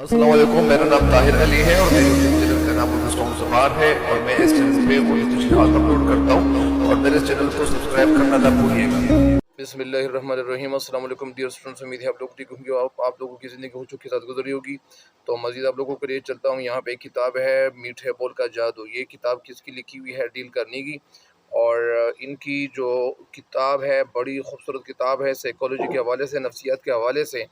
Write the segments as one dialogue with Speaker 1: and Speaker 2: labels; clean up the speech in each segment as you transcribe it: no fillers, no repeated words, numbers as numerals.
Speaker 1: अस्सलाम वालेकुम, मेरा नाम ताहिर अली है और मेरे यूट्यूब चैनल का नाम ज़ुबार है और मैं इस चैनल पे उर्दू शिखात अपलोड करता हूँ और मेरे चैनल को सब्सक्राइब करना ना भूलिएगा। बिस्मिल्लाहिर्रहमानिर्रहीम। अस्सलाम वालेकुम डियर स्टूडेंट्स, उम्मीद है आप लोग ठीक होंगे और आप लोगों की ज़िंदगी खुशियों के साथ गुजरी होगी। तो मज़ीद आप लोगों के लिए चलता हूँ। यहाँ पे एक किताब है मीठे बोल का जादू। ये किताब किसकी लिखी हुई है? Deal Carnegie. और इनकी जो किताब है बड़ी खूबसूरत किताब है, साइकोलॉजी के हवाले से, नफ्सियात के हवाले से।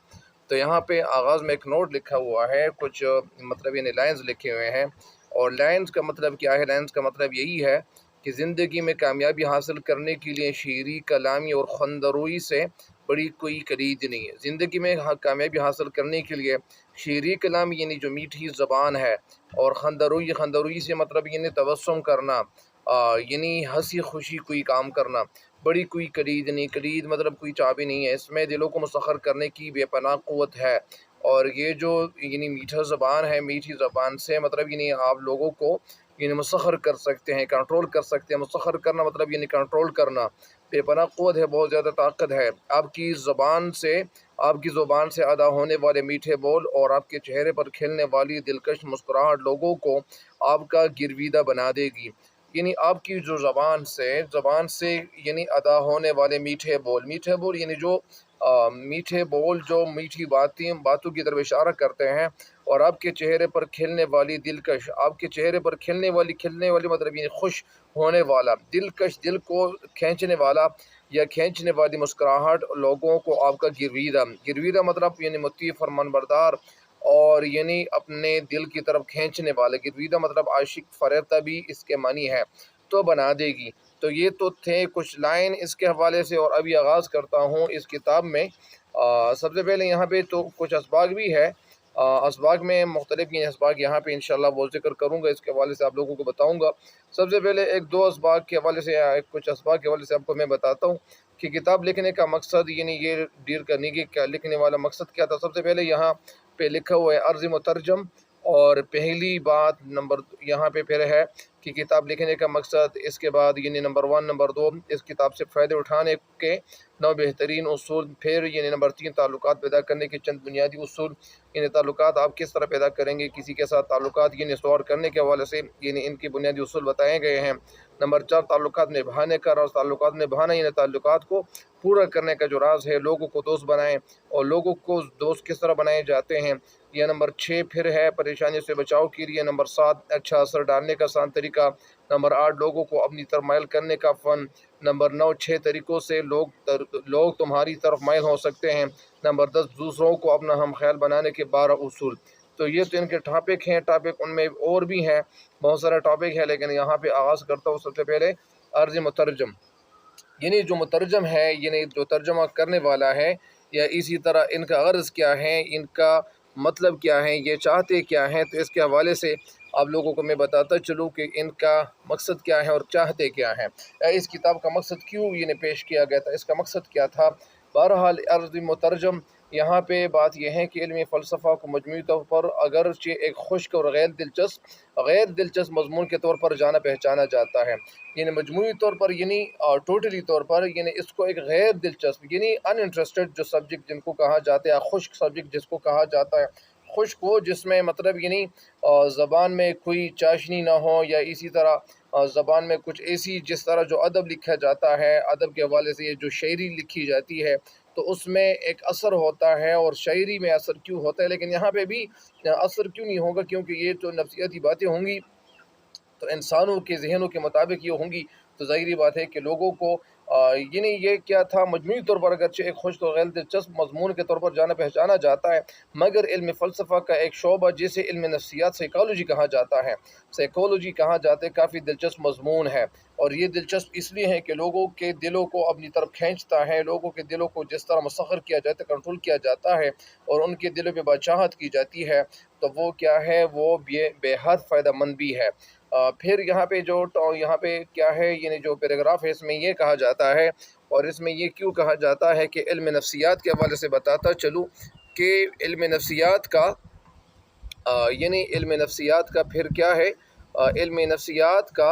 Speaker 1: तो यहाँ पे आगाज़ में एक नोट लिखा हुआ है, कुछ मतलब यानी लाइंस लिखे हुए हैं। और लाइंस का मतलब क्या है? लाइंस का मतलब यही है कि ज़िंदगी में कामयाबी हासिल करने के लिए शेरी, कलामी और खंदरुई से बड़ी कोई खरीद नहीं है। ज़िंदगी में कामयाबी हासिल करने के लिए शेरी कलामी यानी जो मीठी ज़बान है, और खंदरुई से मतलब यानी तबस्सुम करना, यानी हंसी खुशी कोई काम करना, बड़ी कोई कलीद नहीं। कलीद मतलब कोई चाबी नहीं है, इसमें दिलों को मुसख्खर करने की बेपनाह क़ुव्वत है। और ये जो यानी मीठा ज़बान है, मीठी ज़बान से मतलब यानी आप लोगों को यानी मुसख्खर कर सकते हैं, कंट्रोल कर सकते हैं। मुसख्खर करना मतलब यानी कंट्रोल करना, बेपनाह क़ुव्वत है, बहुत ज़्यादा ताकत है आपकी ज़ुबान से अदा होने वाले मीठे बोल और आपके चेहरे पर खिलने वाली दिलकश मुस्कुराहट लोगों को आपका गिरविदा बना देगी। यानी आपकी जो ज़बान से यानी अदा होने वाले मीठे बोल यानी जो मीठे बोल जो मीठी बातों की तरफ इशारा करते हैं। और आपके चेहरे पर खिलने वाली दिलकश, आपके चेहरे पर खिलने वाली मतलब यानी खुश होने वाला, दिलकश दिल को खींचने वाला या खींचने वाली मुस्कुराहट लोगों को आपका गिरविदा मतलब यानी मुत्ती फरमानबरदार और यानी अपने दिल की तरफ खींचने वाला। गिरविदा मतलब आशिक फरेब्ता भी इसके मानी है, तो बना देगी। तो ये तो थे कुछ लाइन इसके हवाले से, और अभी आगाज़ करता हूँ इस किताब में। सबसे पहले यहाँ पे तो कुछ असबाग भी है। असबाग में मुख्तलिफ असबाग यहाँ पे इंशाल्लाह वो ज़िक्र करूँगा, इसके हवाले से आप लोगों को बताऊँगा। सबसे पहले एक दो असबाग के हवाले से या कुछ असबाग के हवाले से आपको मैं बताता हूँ कि किताब लिखने का मकसद यानी ये डील करने की क्या लिखने वाला मकसद क्या था। सबसे पहले यहाँ पे लिखा हुआ है अर्ज़ मुतरजम, और पहली बात नंबर यहाँ पे फिर है कि किताब लिखने का मकसद। इसके बाद यानी नंबर 1, नंबर 2 इस किताब से फ़ायदे उठाने के 9 बेहतरीन उसूल। फिर यानी नंबर 3 ताल्लुकात पैदा करने के चंद बुनियादी उसूल। यानी ताल्लुकात आप किस तरह पैदा करेंगे किसी के साथ, ताल्लुकात यानी स्टोर करने के हवाले से यानी इनके बुनियादी उसूल बताए गए हैं। नंबर 4 ताल्लुकात निभाने का राज। ताल्लुकात निभाना यानी ताल्लुकात को पूरा करने का जो राज है, लोगों को दोस्त बनाएं और लोगों को दोस्त किस तरह बनाए जाते हैं। यह नंबर 6 फिर है परेशानी से बचाव के लिए। नंबर 7 अच्छा असर डालने का आसान तरीका। नंबर 8 लोगों को अपनी तरफ माइल करने का फ़न। नंबर 9 6 तरीक़ों से लोग तुम्हारी तरफ माइल हो सकते हैं। नंबर 10 दूसरों को अपना हम ख्याल बनाने के 12 उसूल। तो ये तो इनके टॉपिक हैं। टॉपिक उनमें और भी हैं, बहुत सारा टॉपिक है, लेकिन यहाँ पे आगाज़ करता हूँ। सबसे पहले अर्ज़ मुतरजम यानी जो मुतरजम है यानी जो तर्जमा करने वाला है, या इसी तरह इनका गर्ज़ क्या है, इनका मतलब क्या है, ये चाहते क्या हैं। तो इसके हवाले से आप लोगों को मैं बताता चलूँ कि इनका मकसद क्या है और चाहते क्या हैं। इस किताब का मकसद क्यों यानी पेश किया गया था, इसका मकसद क्या था। बहरहाल अर्ज़ मुतरजम यहाँ पे बात यह है कि इल्मी फ़लसफ़ा को मजमूई तौर पर अगरचे एक खुश्क और गैर दिलचस्प मज़मून के तौर पर जाना पहचाना जाता है। यानी मजमूई तौर पर यानी टोटली तौर पर यानी इसको एक गैर दिलचस्प यानी अनइंटरेस्टेड जो सब्जेक्ट जिनको कहा जाता है, खुश्क सब्जेक्ट जिसको कहा जाता है, खुश्क हो जिसमें मतलब यानी ज़बान में कोई चाशनी ना हो, या इसी तरह ज़बान में कुछ ऐसी जिस तरह जो अदब लिखा जाता है, अदब के हवाले से ये जो शायरी लिखी जाती है तो उसमें एक असर होता है, और शायरी में असर क्यों होता है, लेकिन यहाँ पे भी असर क्यों नहीं होगा, क्योंकि ये तो नफ्सियाती बातें होंगी, तो इंसानों के ज़हनों के मुताबिक ये होंगी। तो ज़ाहिरी बात है कि लोगों को यानी ये क्या था, मजमूई तौर पर अगरचे एक खुश्क और गैर दिलचस्प मज़मून के तौर पर जाना पहचाना जाता है, मगर इल्म फ़लसफ़ा का एक शोबा जिसे इल्म नफ्सियात साइकोलॉजी कहा जाता है, साइकोलॉजी कहा जाता है, काफ़ी दिलचस्प मज़मून है। और ये दिलचस्प इसलिए है कि लोगों के दिलों को अपनी तरफ खींचता है, लोगों के दिलों को जिस तरह मुसख्खर किया जाता है, कंट्रोल किया जाता है, और उनके दिलों पे बादशाहत की जाती है, तो वो क्या है, वो बेहद फ़ायदेमंद भी है। फिर यहाँ पे क्या है, यानी जो पैराग्राफ है इसमें ये कहा जाता है, और इसमें ये क्यों कहा जाता है कि इल्म नफ्सियात के हवाले से बताता चलूँ कि इल्म नफ्सियात का यानी इल्म नफ्सियात का फिर क्या है, इल्म नफ्सियात का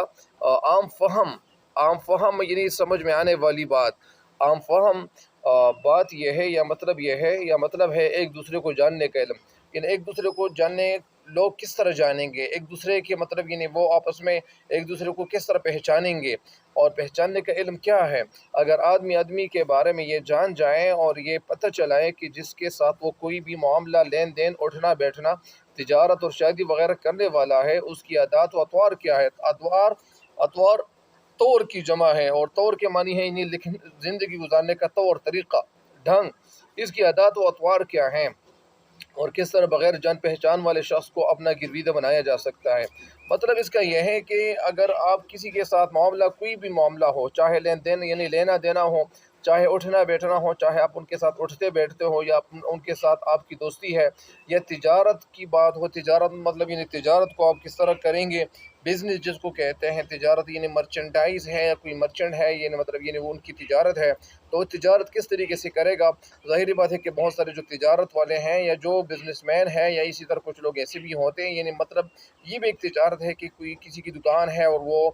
Speaker 1: आम फ़हम यानी समझ में आने वाली बात, आम फ़हम बात यह है या मतलब यह है, या मतलब है एक दूसरे को जानने का इल्म। एक दूसरे को जानने, लोग किस तरह जानेंगे एक दूसरे के, मतलब वो आपस में एक दूसरे को किस तरह पहचानेंगे, और पहचानने का इल्म क्या है। अगर आदमी आदमी के बारे में ये जान जाए और ये पता चलाए कि जिसके साथ वो कोई भी मामला, लेन देन, उठना बैठना, तिजारत और शादी वगैरह करने वाला है, उसकी आदात व अतवार क्या है। अतवार अतवार तौर की जमा है, और तौर के मानी है इन्हीं लिखन ज़िंदगी गुजारने का तौर तरीक़ा, ढंग। इसकी आदात व अतवार क्या हैं, और किस तरह बग़ैर जान पहचान वाले शख्स को अपना गिरवीदा बनाया जा सकता है। मतलब इसका यह है कि अगर आप किसी के साथ मामला, कोई भी मामला हो, चाहे लेन देन लेना देना हो, चाहे उठना बैठना हो, चाहे आप उनके साथ उठते बैठते हो, या उनके साथ आपकी दोस्ती है, या तिजारत की बात हो, तिजारत मतलब तिजारत को आप किस तरह करेंगे, बिज़नेस जिसको कहते हैं, तिजारत मर्चेंडाइज़ है, या कोई मर्चेंट है, मतलब वो उनकी तिजारत है, तो वो तिजारत किस तरीके से करेगा। ज़ाहिर बात है कि बहुत सारे जो तिजारत वाले हैं, या जो बिज़नेसमैन हैं, या इसी तरह कुछ लोग ऐसे भी होते हैं, मतलब ये भी एक तिजारत है कि कोई किसी की दुकान है और वो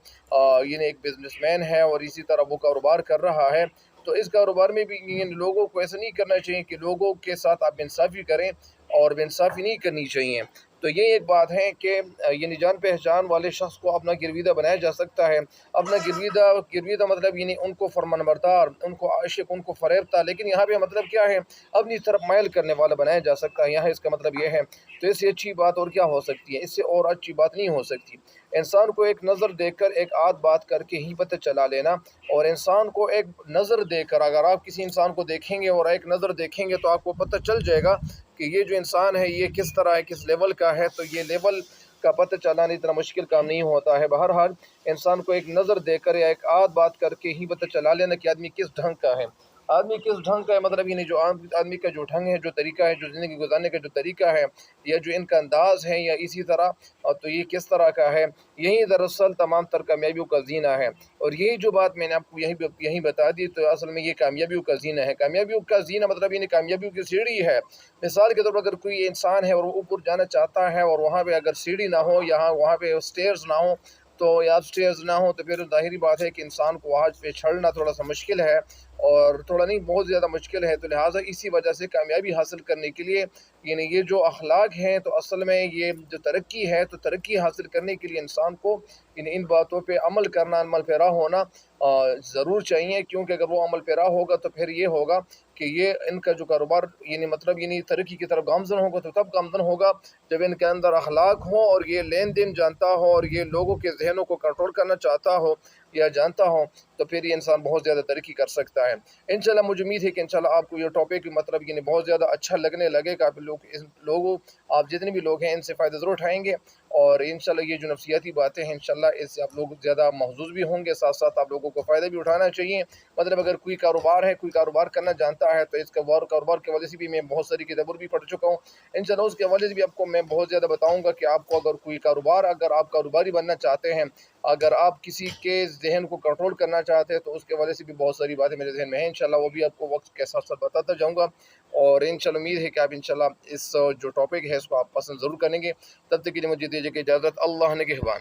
Speaker 1: एक बिज़नेसमैन है और इसी तरह वो कारोबार कर रहा है। तो इस कारोबार में भी लोगों को ऐसा नहीं करना चाहिए कि लोगों के साथ आप इंसाफ़ी करें, और बेइंसाफ़ी नहीं करनी चाहिए। तो ये एक बात है कि जान पहचान वाले शख्स को अपना गिरवीदा बनाया जा सकता है। अपना गिरवीदा गिरवीदा मतलब उनको फरमानबरदार, उनको आशिक, उनको फ़रेबता, लेकिन यहाँ पे मतलब क्या है, अपनी तरफ माइल करने वाला बनाया जा सकता है। यहाँ इसका मतलब ये है। तो इससे अच्छी बात और क्या हो सकती है, इससे और अच्छी बात नहीं हो सकती। इंसान को एक नज़र देखकर, एक आध बात करके ही पता चला लेना, और इंसान को एक नज़र देकर, अगर आप किसी इंसान को देखेंगे और एक नज़र देखेंगे, तो आपको पता चल जाएगा कि ये जो इंसान है ये किस तरह है, किस लेवल का है। तो ये लेवल का पता चलाना इतना मुश्किल काम नहीं होता है। बहरहाल इंसान को एक नज़र देकर या एक आध बात करके ही पता चला लेना कि आदमी किस ढंग का है। आदमी किस ढंग का है, मतलब जो आदमी का जो ढंग है, जो तरीका है, जो ज़िंदगी गुजारने का जो तरीका है, या जो इनका अंदाज़ है, या इसी तरह तो ये किस तरह का है, यही दरअसल तमाम तर कामयाबियों का ज़ीना है। और यही जो बात मैंने आपको यही बता दी, तो असल में ये कामयाबियों का ज़ीना है। कामयाबियों का ज़ीना मतलब कामयाबियों की सीढ़ी है। मिसाल के तौर पर अगर कोई इंसान है और वो ऊपर जाना चाहता है, और वहाँ पे अगर सीढ़ी ना हो, यहाँ वहाँ पे स्टेयर्स ना हो, तो या स्टेयर्स ना हो, तो फिर ज़ाहिरी बात है कि इंसान को वहाँ पे चढ़ना थोड़ा सा मुश्किल है, और थोड़ा नहीं, बहुत ज़्यादा मुश्किल है। तो लिहाजा इसी वजह से कामयाबी हासिल करने के लिए ये जो अखलाक हैं, तो असल में ये जो तरक्की है, तो तरक्की हासिल करने के लिए इंसान को इन बातों पे अमल करना, अमल पैरा होना ज़रूर चाहिए। क्योंकि अगर वो अमल पैरा होगा, तो फिर ये होगा कि ये इनका जो कारोबार मतलब तरक्की की तरफ गामज़न होगा, तो तब गामज़न होगा जब इनके अंदर अखलाक हो, और ये लेन देन जानता हो, और ये लोगों के जहनों को कंट्रोल करना चाहता हो या जानता हो, तो फिर ये इंसान बहुत ज़्यादा तरक्की कर सकता है। इंशाल्लाह मुझे उम्मीद है कि इंशाल्लाह आपको ये टॉपिक मतलब बहुत ज़्यादा अच्छा लगने लगेगा। आप लोगों आप जितने भी लोग हैं, इनसे फ़ायदा ज़रूर उठाएँगे, और इंशाल्लाह ये जो नफ्सियाती बातें हैं, इंशाल्लाह इससे आप लोग ज़्यादा महज़ूज़ भी होंगे, साथ-साथ आप लोगों को फ़ायदा भी उठाना चाहिए। मतलब अगर कोई कारोबार है, कोई कारोबार करना जानता है, तो इसका कारोबार के हवाले से भी मैं बहुत सारी किताबें भी पढ़ चुका हूँ। इंशाल्लाह उसके हवाले से भी आपको मैं बहुत ज़्यादा बताऊँगा कि आपको अगर कोई कारोबार, अगर आप कारोबारी बनना चाहते हैं, अगर आप किसी के ज़हन को कंट्रोल करना चाहते हैं, तो उसके वजह से भी बहुत सारी बातें मेरे ज़हन में हैं। इंशाल्लाह वो भी आपको वक़्त के साथ-साथ बताता जाऊँगा, और इंशाल्लाह उम्मीद है कि आप इंशाल्लाह इस जो टॉपिक है, इसको आप पसंद ज़रूर करेंगे। तब तक के लिए मुझे दीजिए इजाज़त। अल्लाह निगहबान।